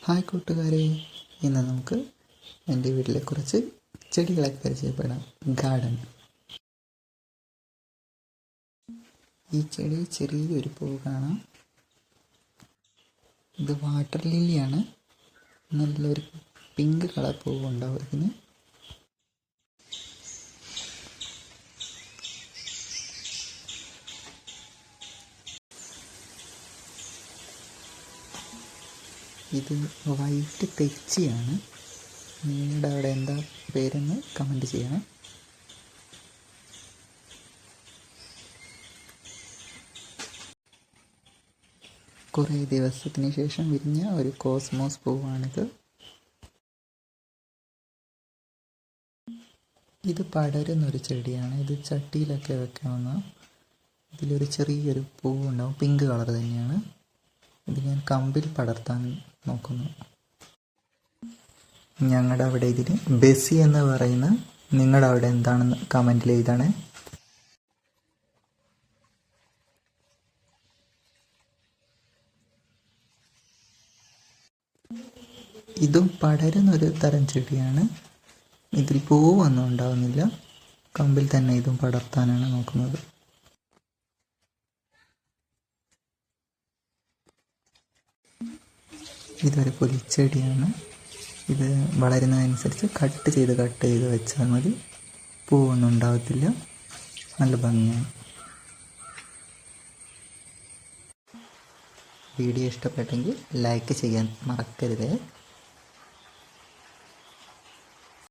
Hi കൂട്ടുകാരെ, ഇന്ന് നമുക്ക് എൻ്റെ വീട്ടിലെ കുറച്ച് ചെടികളെ പരിചയപ്പെടാം. ഗാർഡൻ. ഈ ചെടി ചെറിയൊരു പൂവ് കാണാം. ഇത് വാട്ടർ ലില്ലിയാണ്. നല്ലൊരു പിങ്ക് കളർ പൂവുണ്ടാവും ഇതിന്. ഇത് വൈറ്റ് തെച്ചിയാണ്. നിങ്ങളുടെ അവിടെ എന്താ പേരെന്ന് കമൻറ്റ് ചെയ്യണേ. കുറേ ദിവസത്തിന് ശേഷം വിരിഞ്ഞ ഒരു കോസ്മോസ് പൂവാണിത്. ഇത് പടരുന്നൊരു ചെടിയാണ്. ഇത് ചട്ടിയിലൊക്കെ വെക്കാവുന്ന. ഇതിലൊരു ചെറിയൊരു പൂവുണ്ടാവും, പിങ്ക് കളർ തന്നെയാണ്. ഇത് ഞാൻ കമ്പിൽ പടർത്താൻ നോക്കുന്നു. ഞങ്ങളുടെ അവിടെ ഇതിന് ബെസി എന്ന് പറയുന്ന, നിങ്ങളുടെ അവിടെ എന്താണെന്ന് കമൻറ്റിൽ എഴുതണേ. ഇതും പടരുന്നൊരു തരം ചെടിയാണ്. ഇതിൽ പൂവൊന്നും ഉണ്ടാവുന്നില്ല. കമ്പിൽ തന്നെ ഇതും പടർത്താനാണ് നോക്കുന്നത്. ഇതൊരു പുലിച്ചെടിയാണ്. ഇത് വളരുന്നതനുസരിച്ച് കട്ട് ചെയ്ത് വെച്ചാൽ മതി. പൂവൊന്നും ഉണ്ടാകത്തില്ല. നല്ല ഭംഗിയാണ്. വീഡിയോ ഇഷ്ടപ്പെട്ടെങ്കിൽ ലൈക്ക് ചെയ്യാൻ മറക്കരുത്.